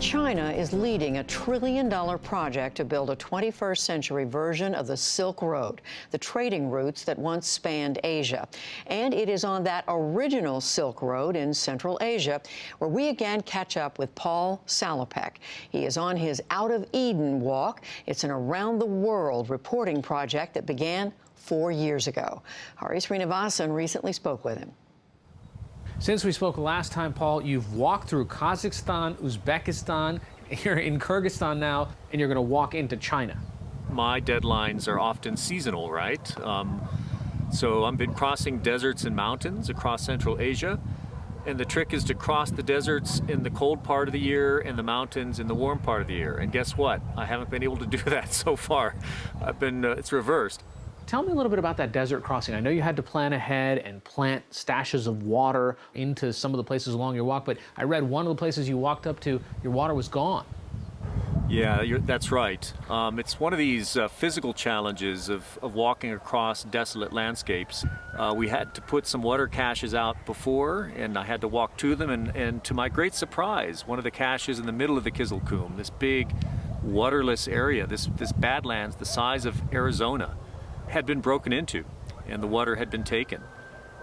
China is leading a trillion-dollar project to build a 21st century version of the Silk Road, the trading routes that once spanned Asia. And it is on that original Silk Road in Central Asia where we again catch up with Paul Salopek. He is on his Out of Eden walk. It's an around-the-world reporting project that began 4 years ago. Hari Srinivasan recently spoke with him. Since we spoke last time, Paul, you've walked through Kazakhstan, Uzbekistan, you're in Kyrgyzstan now, and you're going to walk into China. My deadlines are often seasonal, right? So I've been crossing deserts and mountains across Central Asia, and the trick is to cross the deserts in the cold part of the year and the mountains in the warm part of the year. And guess what? I haven't been able to do that so far. It's reversed. Tell me a little bit about that desert crossing. I know you had to plan ahead and plant stashes of water into some of the places along your walk, but I read one of the places you walked up to, your water was gone. Yeah, that's right. It's one of these physical challenges of walking across desolate landscapes. We had to put some water caches out before, and I had to walk to them, and to my great surprise, one of the caches in the middle of the Kizilkum, this big waterless area, this badlands the size of Arizona, had been broken into and the water had been taken.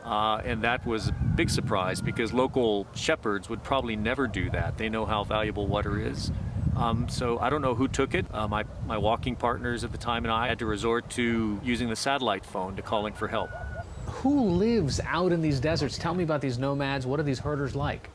And that was a big surprise because local shepherds would probably never do that. They know how valuable water is. So I don't know who took it. My walking partners at the time and I had to resort to using the satellite phone to calling for help. Who lives out in these deserts? Tell me about these nomads. What are these herders like?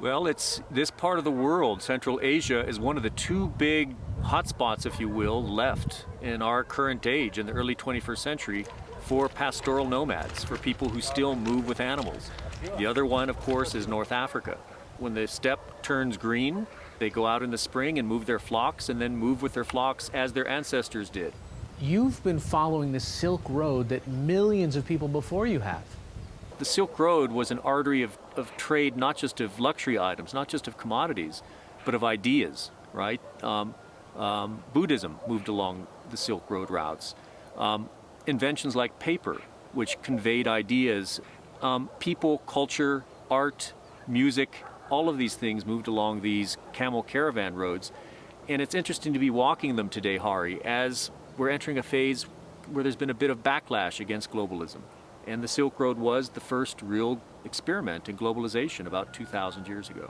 Well, it's this part of the world, Central Asia, is one of the two big hotspots, if you will, left in our current age, in the early 21st century, for pastoral nomads, for people who still move with animals. The other one, of course, is North Africa. When the steppe turns green, they go out in the spring and move their flocks, and then move with their flocks as their ancestors did. You've been following the Silk Road that millions of people before you have. The Silk Road was an artery of trade, not just of luxury items, not just of commodities, but of ideas, right? Buddhism moved along the Silk Road routes. Inventions like paper, which conveyed ideas. People, culture, art, music, all of these things moved along these camel caravan roads. And it's interesting to be walking them today, Hari, as we're entering a phase where there's been a bit of backlash against globalism. And the Silk Road was the first real experiment in globalization about 2,000 years ago.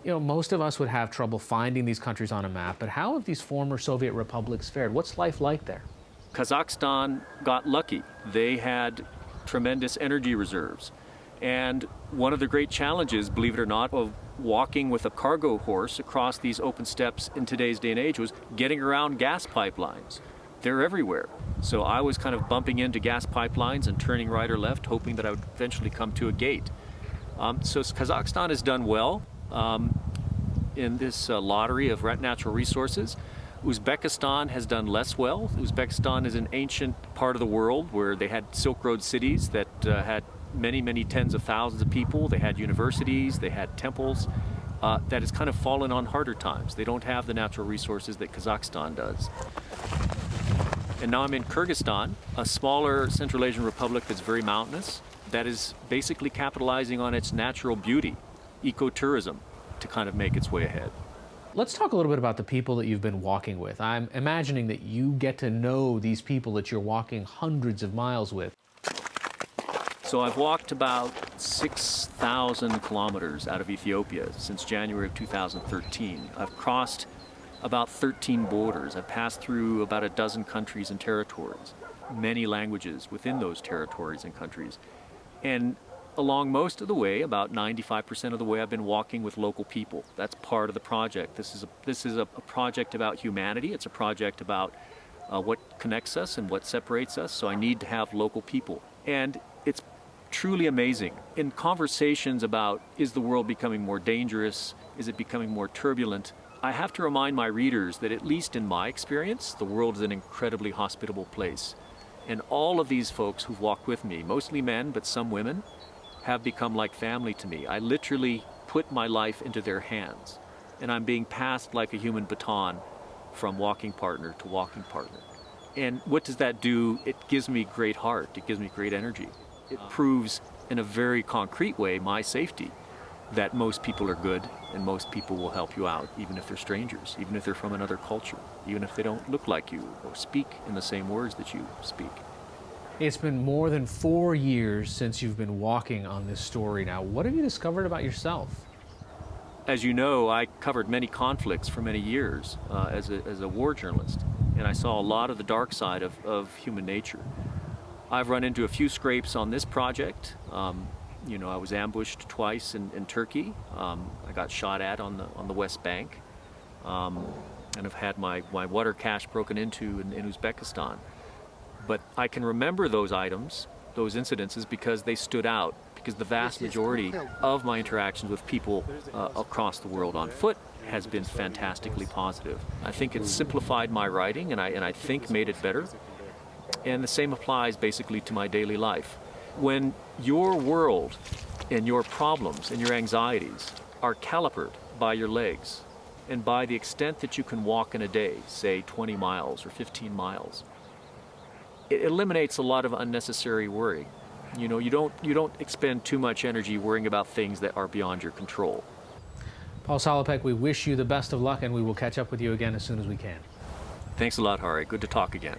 You know, most of us would have trouble finding these countries on a map, but how have these former Soviet republics fared? What's life like there? Kazakhstan got lucky. They had tremendous energy reserves. And one of the great challenges, believe it or not, of walking with a cargo horse across these open steppes in today's day and age was getting around gas pipelines. They're everywhere. So I was kind of bumping into gas pipelines and turning right or left, hoping that I would eventually come to a gate. So Kazakhstan has done well in this lottery of natural resources. Uzbekistan has done less well. Uzbekistan is an ancient part of the world where they had Silk Road cities that had many, many tens of thousands of people. They had universities, they had temples. That has kind of fallen on harder times. They don't have the natural resources that Kazakhstan does. And now I'm in Kyrgyzstan, a smaller Central Asian republic that's very mountainous, that is basically capitalizing on its natural beauty, ecotourism, to kind of make its way ahead. Let's talk a little bit about the people that you've been walking with. I'm imagining that you get to know these people that you're walking hundreds of miles with. So I've walked about 6,000 kilometers out of Ethiopia since January of 2013. I've crossed about 13 borders. I've passed through about a dozen countries and territories, many languages within those territories and countries. And along most of the way, about 95% of the way, I've been walking with local people. That's part of the project. This is a project about humanity. It's a project about what connects us and what separates us. So I need to have local people. And it's truly amazing. In conversations about, is the world becoming more dangerous? Is it becoming more turbulent? I have to remind my readers that at least in my experience, the world is an incredibly hospitable place. And all of these folks who've walked with me, mostly men, but some women, have become like family to me. I literally put my life into their hands, and I'm being passed like a human baton from walking partner to walking partner. And what does that do? It gives me great heart. It gives me great energy. It proves in a very concrete way my safety. that most people are good and most people will help you out, even if they're strangers, even if they're from another culture, even if they don't look like you or speak in the same words that you speak. It's been more than 4 years since you've been walking on this story now. What have you discovered about yourself? As you know, I covered many conflicts for many years as a war journalist, and I saw a lot of the dark side of human nature. I've run into a few scrapes on this project. You know, I was ambushed twice in Turkey. I got shot at on the West Bank, and I've had my water cache broken into in Uzbekistan. But I can remember those items, those incidences, because they stood out, because the vast majority of my interactions with people across the world on foot has been fantastically positive. I think it's simplified my writing, and I think made it better. And the same applies basically to my daily life. When your world and your problems and your anxieties are calipered by your legs and by the extent that you can walk in a day, say 20 miles or 15 miles, it eliminates a lot of unnecessary worry. You know, you don't expend too much energy worrying about things that are beyond your control. Paul Salopek, we wish you the best of luck, and we will catch up with you again as soon as we can. Thanks a lot, Hari. Good to talk again.